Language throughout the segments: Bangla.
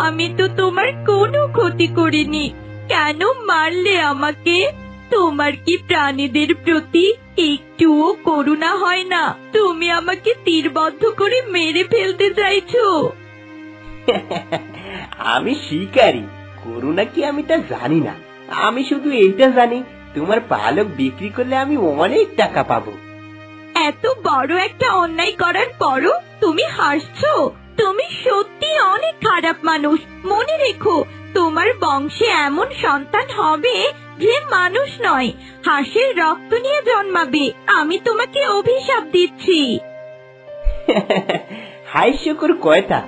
আমি তো তোমার কোনো ক্ষতি করিনি, কেন মারলে আমাকে? তোমার কি প্রাণীদের প্রতি একটুও করুণা হয় না? তুমি আমাকে তীরবদ্ধ করে মেরে ফেলতে চাইছো? আমি শিকারী, করুণা কি আমি তা জানি না। আমি শুধু এইটা জানি, তোমার পালক বিক্রি করলে আমি অনেক টাকা পাবো। এত বড় একটা অন্যায় করার পরও তুমি হাসছো? তুমি সত্যি অনেক খারাপ মানুষ। মনে রেখো, তোমার বংশে এমন সন্তান হবে যে মানুষ নয়, হাঁসের রক্ত নিয়ে জন্মাবে। আমি তোমাকে অভিশাপ দিচ্ছি। হাস্যকর কয়টা,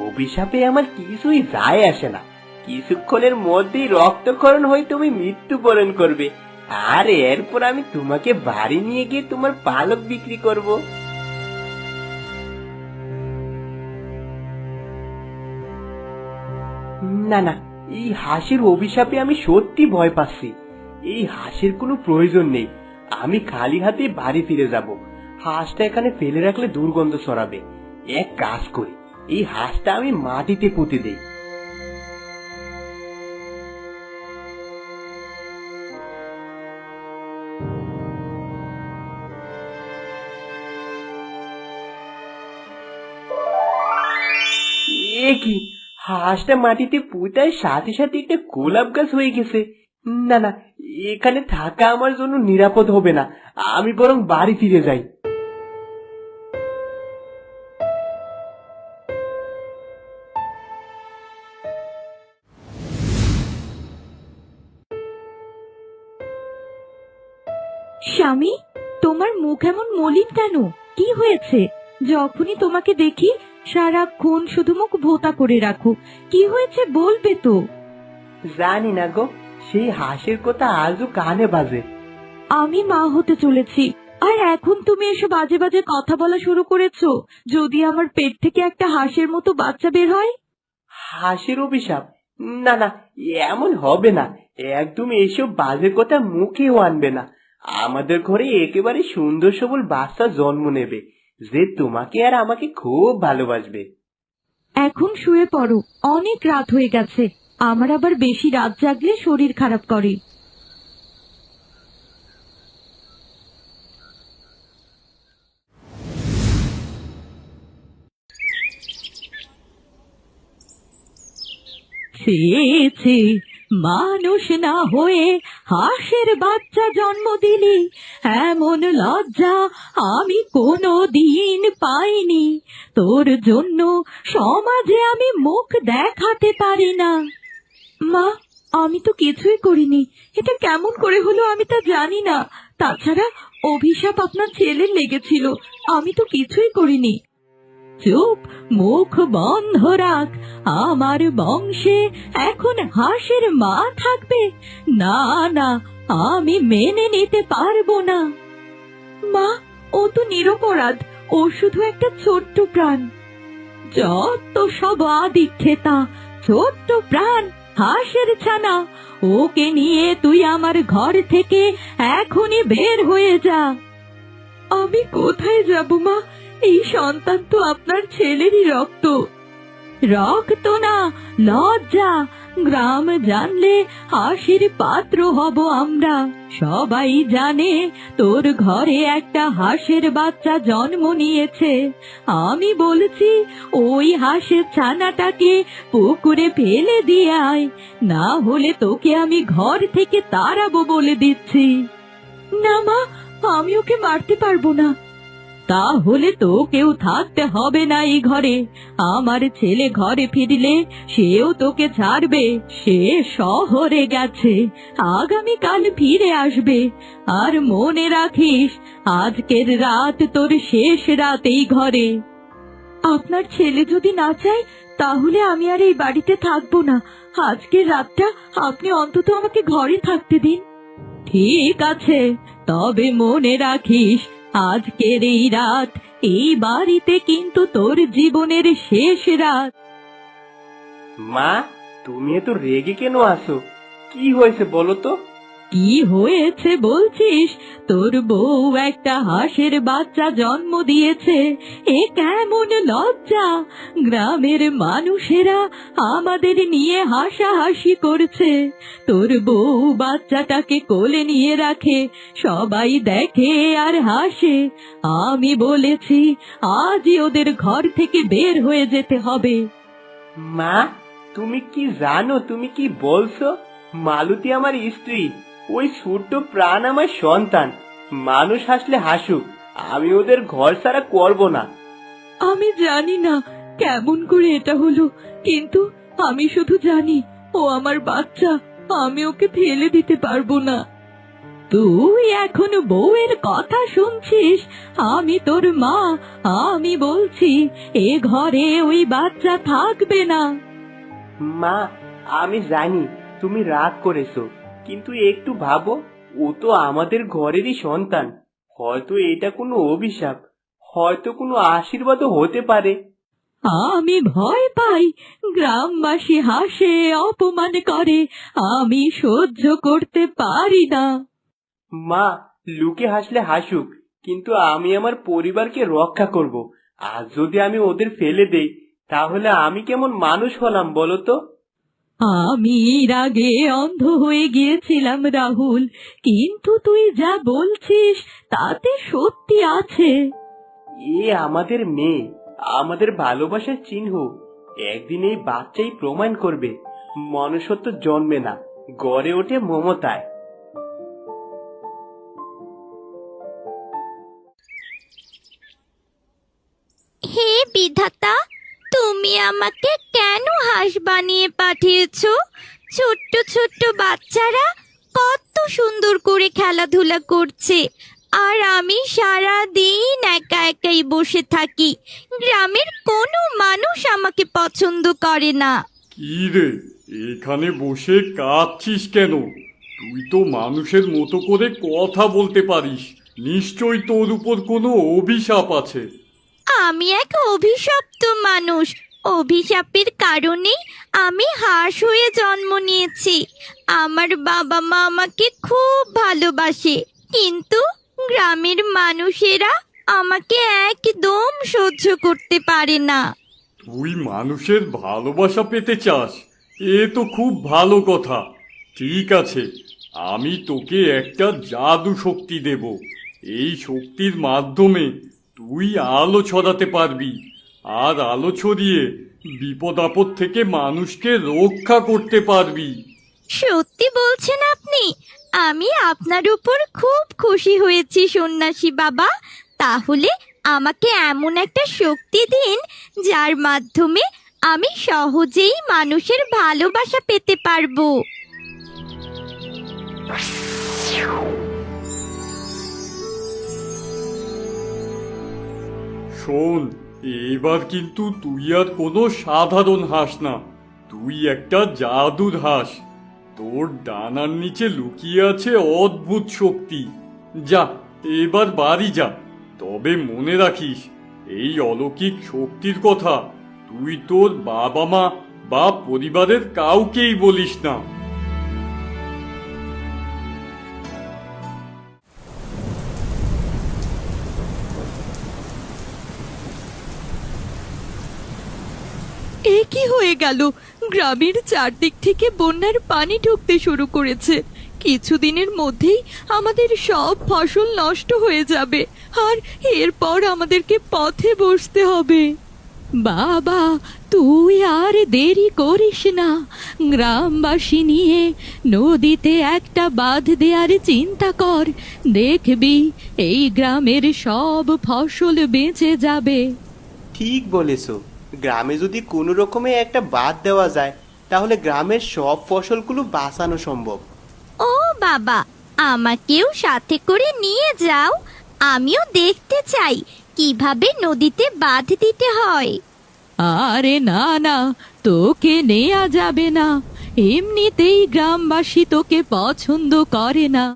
অভিশাপে আমার কিছুই যায় আসে না। কিছুক্ষণের মধ্যেই রক্তক্ষরণ হয়ে তুমি মৃত্যুবরণ করবে, আর এরপর আমি তোমাকে বাড়ি নিয়ে গিয়ে তোমার পালক বিক্রি করব। না না, এই হাঁসের অভিশাপে আমি সত্যি ভয় পাচ্ছি। এই হাঁসের কোনো প্রয়োজন নেই। আমি খালি হাতে বাড়ি ফিরে যাব। হাঁসটা এখানে ফেলে রাখলে দুর্গন্ধ ছড়াবে। এক কাজ করি, এই হাঁসটা আমি মাটিতে পুঁতে দেই। এ কি, হাঁসটা মাটিতে পুঁতার সাথে সাথে একটা গোলাপ গাছ হয়ে গেছে। না না, এখানে থাকা আমার জন্য নিরাপদ হবে না। আমি বরং বাড়ি ফিরে যাই। স্বামী, তোমার মুখ এমন মলিন কেন? কি হয়েছে? যখনই তোমাকে দেখি সারাক্ষণ শুধু মুখ ভোঁতা করে রাখো। কি হয়েছে বলবে তো? জানি না গো, সেই হাঁসের কথা আজও কানে বাজে। আমি মা হতে চলেছি, আর এখন তুমি এসব বাজে বাজে কথা বলা শুরু করেছো। যদি আমার পেট থেকে একটা হাঁসের মতো বাচ্চা বের হয়? হাঁসের অভিশাপ? না না, এমন হবে না। একদম এসব বাজে কথা মুখেও আনবে না। আমাদের ঘরে একেবারে সুন্দর সবল বাচ্চা জন্ম নেবে, যে তোমাকে আর আমাকে খুব ভালোবাসবে। এখন শুয়ে পড়ো, অনেক রাত হয়ে গেছে। আমার আবার বেশি রাত জাগলে শরীর খারাপ করে। ছি ছি, মানুষ না হয়ে হাঁসের বাচ্চা জন্ম দিলি, এমন লজ্জা আমি কোনো দিন পাইনি। তোর জন্য সমাজে আমি মুখ দেখাতে পারি না। মা, আমি তো কিছুই করিনি। এটা কেমন করে হলো আমি তা জানি না। তাছাড়া অভিশাপ আপনার ছেলের লেগেছিল, আমি তো কিছুই করিনি। চুপ, মুখ বন্ধ রাখ। আমার বংশে এখন হাঁসের মা থাকবে? না না, আমি মেনে নিতে পারবো না। মা, ও তো নিরপরাধ, ও শুধু একটা ছোট্ট প্রাণ। যত সব আদিক্ষেতা, ছোট্ট প্রাণ, হাঁসের ছানা। ওকে নিয়ে তুই আমার ঘর থেকে এখনই বের হয়ে যা। আমি কোথায় যাব মা? এই সন্তান তো আপনার ছেলেরই রক্ত। রক্ত না, লজ্জা। গ্রাম জানলে হাসির পাত্র হব আমরা। সবাই জানে তোর ঘরে একটা হাঁসের বাচ্চা জন্ম নিয়েছে। আমি বলছি, ওই হাঁসের ছানাটাকে পুকুরে ফেলে দিয়ে আয়, না হলে তোকে আমি ঘর থেকে তাড়াবো বলে দিচ্ছি। না মা, আমি ওকে মারতে পারবো না। তাহলে তো কেউ থাকতে হবে না এই ঘরে। আমার ছেলে ঘরে ফিরলে সেও তোকে ছাড়বে। সে শহরে গেছে, আগামীকাল ফিরে আসবে। আর মনে রাখিস, আজকের রাত তোর শেষ রাত এই ঘরে। আপনার ছেলে যদি না চায়, তাহলে আমি আর এই বাড়িতে থাকবো না। আজকের রাতটা আপনি অন্তত আমাকে ঘরে থাকতে দিন। ঠিক আছে, তবে মনে রাখিস, আজকের এই রাত এই বাড়িতে কিন্তু তোর জীবনের শেষ রাত। মা, তুমি এত রেগে কেন আছো? কি হয়েছে বলো তো? কি হয়েছে বলছিস? তোর বউ একটা হাঁসের বাচ্চা জন্ম দিয়েছে, এ কেমন লজ্জা! গ্রামের মানুষেরা আমাদের নিয়ে হাসাহাসি করছে। তোর বউ বাচ্চাটাকে কোলে নিয়ে রাখে, সবাই দেখে আর হাসে। আমি বলেছি আজই ওদের ঘর থেকে বের হয়ে যেতে হবে। মা, তুমি কি জানো তুমি কি বলছো? মালতী আমার স্ত্রী, ওই ছোট্ট প্রাণ আমার সন্তান। মানুষ হাসলে হাসুক, আমি ওদের ঘর ছাড়া করব না। আমি জানি না কেমন করে এটা হলো, কিন্তু আমি শুধু জানি ও আমার বাচ্চা, আমি ওকে ফেলে দিতে পারবো না। তুই এখন বউয়ের কথা শুনছিস? আমি তোর মা, আমি বলছি এ ঘরে ওই বাচ্চা থাকবে না। মা, আমি জানি তুমি রাগ করেছো, কিন্তু একটু ভাবো, ও তো আমাদের ঘরেরই সন্তান। হয়তো এটা কোনো অভিশাপ, হয়তো কোনো আশীর্বাদও হতে পারে। আমি ভয় পাই, গ্রামবাসী হাসে, অপমান করে, আমি সহ্য করতে পারি না। মা, লোকে হাসলে হাসুক, কিন্তু আমি আমার পরিবারকে রক্ষা করব। আর যদি আমি ওদের ফেলে দেই, তাহলে আমি কেমন মানুষ হলাম বলো তো? আমি এর আগে অন্ধ হয়ে গিয়েছিলাম রাহুল, কিন্তু তুই যা বলছিস তাতে সত্যি আছে। এ আমাদের মেয়ে, আমাদের ভালোবাসার চিহ্ন। একদিন এই বাচ্চাই প্রমাণ করবে মনুষ্যত্ব জন্মে না, গড়ে ওঠে মমতায়। হে বিধাতা, তুমি আমাকে কেন হাঁস বানিয়ে পাঠিয়েছো? ছোট্ট ছোট্ট বাচ্চারা কত সুন্দর করে খেলাধুলা করছে, আর আমি সারা দিন একা একাই বসে থাকি। গ্রামের কোনো মানুষ আমাকে পছন্দ করে না। কি রে, এখানে বসে কাঁদছিস কেন? তুই তো মানুষের মতো করে কথা বলতে পারিস। নিশ্চয়ই তোর উপর কোনো অভিশাপ আছে। আমি এক অভিশপ্ত মানুষ। অভিশাপের কারণেই আমি হাঁস হয়ে জন্ম নিয়েছি। আমার বাবা মা আমাকে খুব ভালোবাসে, কিন্তু গ্রামের মানুষেরা আমাকে একদম সহ্য করতে পারে না। তুই মানুষের ভালোবাসা পেতে চাস? এ তো খুব ভালো কথা। ঠিক আছে, আমি তোকে একটা জাদু শক্তি দেব। এই শক্তির মাধ্যমে তুই আলো ছড়াতে পারবি, আর আলো ছড়িয়ে বিপদ আপদ থেকে মানুষকে রক্ষা করতে পারবি। সত্যি বলছেন আপনি? আমি আপনার উপর খুব খুশি হয়েছি সন্ন্যাসী বাবা। তাহলে আমাকে এমন একটা শক্তি দিন যার মাধ্যমে আমি সহজেই মানুষের ভালোবাসা পেতে পারবো। শোন, এবার কিন্তু তুই আর কোনো সাধারণ হাঁস না, তুই একটা জাদুর হাঁস। তোর ডানার নিচে লুকিয়ে আছে অদ্ভুত শক্তি। যা, এবার বাড়ি যা। তবে মনে রাখিস, এই অলৌকিক শক্তির কথা তুই তোর বাবা মা বা পরিবারের কাউকেই বলিস না। এ কি হয়ে গেল? গ্রামের চারদিক থেকে বন্যার পানি ঢুকতে শুরু করেছে। কিছুদিনের মধ্যেই আমাদের সব ফসল নষ্ট হয়ে যাবে, আর এরপর আমাদেরকে পথে বসতে হবে। বাবা, তুই আর দেরি করিস না, গ্রামবাসী নিয়ে নদীতে একটা বাঁধ দেওয়ার চিন্তা কর। দেখবি এই গ্রামের সব ফসল বেঁচে যাবে। ঠিক বলেছো, গ্রামে যদি কোনো রকমে একটা বাঁধ দেওয়া যায়, তাহলে গ্রামের সব ফসলগুলো বাঁচানো সম্ভব। ও বাবা, আমাকেও সাথে করে নিয়ে যাও। আমিও দেখতে চাই কিভাবে নদীতে বাঁধ দিতে হয়। আরে না না, তোকে নেয়া যাবে না। এমনিতেই গ্রামবাসী তোকে পছন্দ করে না।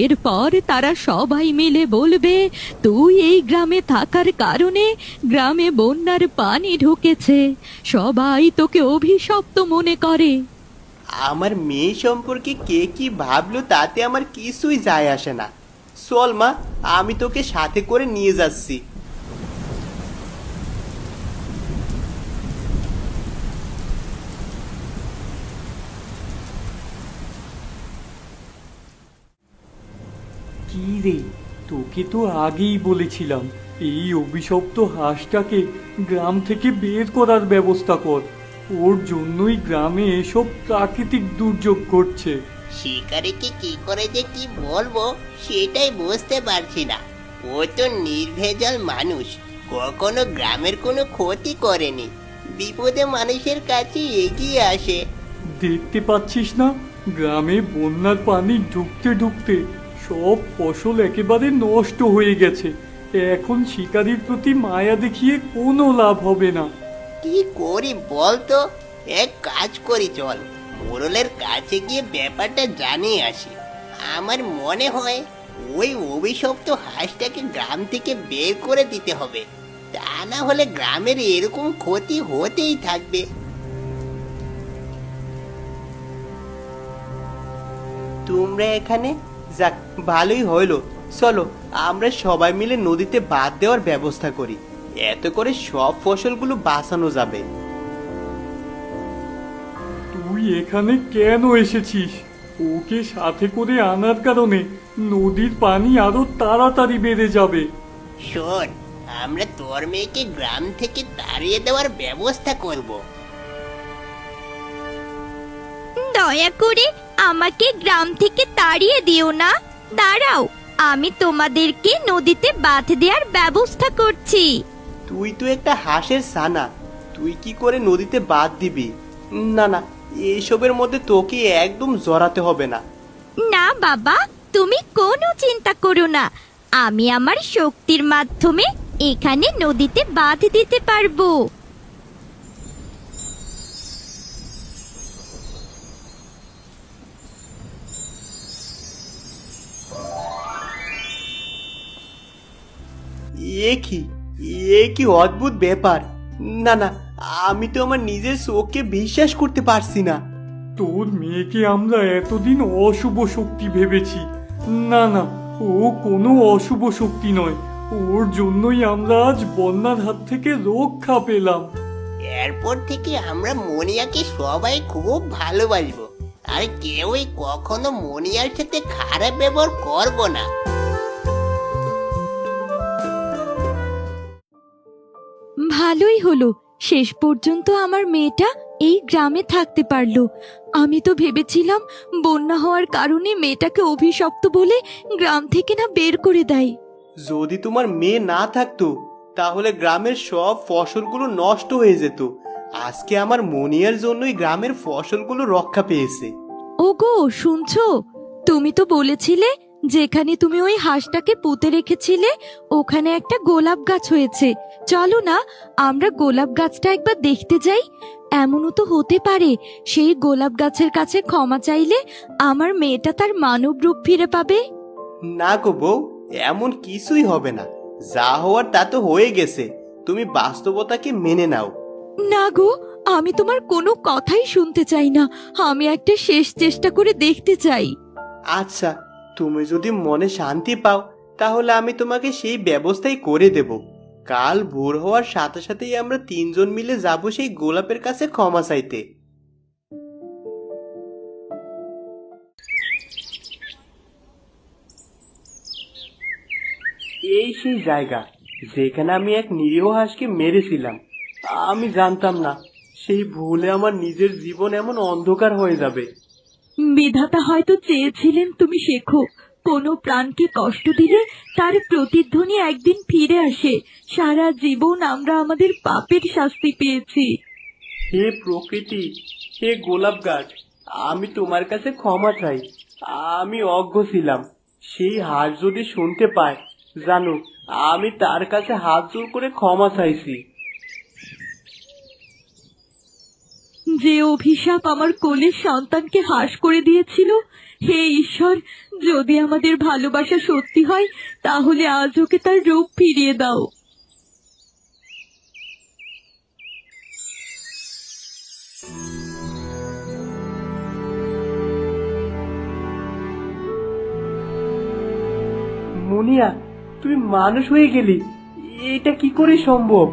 এরপর তারা সবাই মিলে বলবে তুই এই গ্রামে থাকার কারণে গ্রামে বন্যার পানি ঢুকেছে। সবাই তোকে অভিশপ্ত মনে করে। আমার মেয়ে সম্পর্কে কে কি ভাবলো তাতে আমার কিছুই যায় আসে না। চল মা, আমি তোকে সাথে করে নিয়ে যাচ্ছি। কি রে, তোকে তো আগেই বলেছিলাম এই অভিশপ্ত হাঁসটাকে গ্রাম থেকে বের করার ব্যবস্থা কর। ওর জন্যই গ্রামে এসব প্রাকৃতিক দুর্যোগ ঘটছে। শিকারীকে কি করে যে কি বলবো সেটাই বুঝতে পারছি না। ও তো নির্ভেজাল মানুষ, কখনো গ্রামের কোনো ক্ষতি করেনি, বিপদে মানুষের কাছে এগিয়ে আসে। দেখতে পাচ্ছিস না, গ্রামে বন্যার পানি ঢুকতে ঢুকতে সব ফসল একেবারে নষ্ট হয়ে গেছে। এখন শিকারীর প্রতি মায়া দেখিয়ে কোনো লাভ হবে না। কি করি বলতো? এক কাজ করি, চল মোড়লের কাছে গিয়ে ব্যাপারটা জানিয়ে আসি। আমার মনে হয় ওই অভিশপ্ত হাঁসটাকে গ্রাম থেকে বের করে দিতে হবে, তা না হলে গ্রামের এরকম ক্ষতি হতেই থাকবে। তোমরা এখানে? যাক, ভালোই হইলো। চলো আমরা সবাই মিলে নদীতে বাঁধ দেওয়ার ব্যবস্থা করি, এত করে সব ফসলগুলো বাঁচানো যাবে। তুই এখানে কেন এসেছিস? ওকে সাথে করে আনার কারণে নদীর পানি আরো তাড়াতাড়ি বেড়ে যাবে। শোন, আমরা তোর মেয়েকে গ্রাম থেকে তাড়িয়ে দেওয়ার ব্যবস্থা করব। দয়া করে আমাকে গ্রাম থেকে তাড়িয়ে দিও না। দাঁড়াও, আমি তোমাদেরকে নদীতে বাঁধ দেওয়ার ব্যবস্থা করছি। তুই তো একটা হাঁসের ছানা, তুই কি করে নদীতে বাঁধ দিবি? না না, এসবের মধ্যে তোকে একদম জড়াতে হবে না। না বাবা, তুমি কোনো চিন্তা করো না, আমি আমার শক্তির মাধ্যমে এখানে নদীতে বাঁধ দিতে পারবো। এ কি অদ্ভুত ব্যাপার! না না, আমি তো আমার নিজের চোখকে বিশ্বাস করতে পারছি না। তোর মেয়েকে আমরা এতদিন অশুভ শক্তি ভেবেছি। না না, ও কোনো অশুভ শক্তি নয়। ওর জন্যই আমরা আজ বন্যার হাত থেকে রক্ষা পেলাম। এরপর থেকে আমরা মনিয়াকে সবাই খুব ভালোবাসবো, আর কেউই কখনো মনিয়ার সাথে খারাপ ব্যবহার করবো না। ভালোই হলো, শেষ পর্যন্ত আমার মেয়েটা এই গ্রামে থাকতে পারলো। আমি তো ভেবেছিলাম বন্যা হওয়ার কারণে মেয়েটাকে অভিশপ্ত বলে গ্রাম থেকে না বের করে দেয়। যদি তোমার মেয়ে না থাকতো তাহলে গ্রামের সব ফসলগুলো নষ্ট হয়ে যেত। আজকে আমার মনিয়ার জন্যই গ্রামের ফসলগুলো রক্ষা পেয়েছে। ওগো, শুনছো? তুমি তো বলেছিলে যেখানে তুমি ওই হাঁসটাকে পুঁতে রেখেছিলে ওখানে একটা গোলাপ গাছ হয়েছে। চলো না, আমরা গোলাপ গাছটা একবার দেখতে যাই। এমনও তো হতে পারে সেই গোলাপ গাছের কাছে ক্ষমা চাইলে আমার মেয়েটা তার মানব রূপ ফিরে পাবে। না গো বউ, এমন কিছুই হবে না। যা হওয়ার তা তো হয়ে গেছে, তুমি বাস্তবতাকে মেনে নাও। না গো, আমি তোমার কোনো কথাই শুনতে চাই না। আমি একটা শেষ চেষ্টা করে দেখতে চাই। আচ্ছা, তুমি যদি মনে শান্তি পাও তাহলে আমি তোমাকে সেই ব্যবস্থাই করে দেব। কাল ভোর হওয়ার সাথে সাথেই আমরা তিনজন মিলে যাব সেই গোলাপের কাছে ক্ষমা চাইতে। এই সেই জায়গা যেখানে আমি এক নিরীহ হাঁসকে মেরেছিলাম। আমি জানতাম না সেই ভুলে আমার নিজের জীবন এমন অন্ধকার হয়ে যাবে। বিধাতা হয়তো চেয়েছিলেন তুমি শেখো, কোনো প্রাণকে কষ্ট দিলে তার প্রতিধ্বনি একদিন ফিরে আসে। সারা জীবন আমরা আমাদের পাপের শাস্তি পেয়েছি। হে প্রকৃতি, হে গোলাপ গাছ, আমি তোমার কাছে ক্ষমা চাই। আমি অজ্ঞ ছিলাম। সেই হাত যদি শুনতে পায়, জানো আমি তার কাছে হাত জোর করে ক্ষমা চাইছি। যে অভিশাপ আমার কোলের সন্তানকে হাস করে দিয়েছিল, হে ঈশ্বর, যদি আমাদের ভালোবাসা সত্যি হয় তাহলে আজ ওকে তার রূপ ফিরিয়ে দাও। মুনিয়া, তুই মানুষ হয়ে গেলি, এটা কি করে সম্ভব?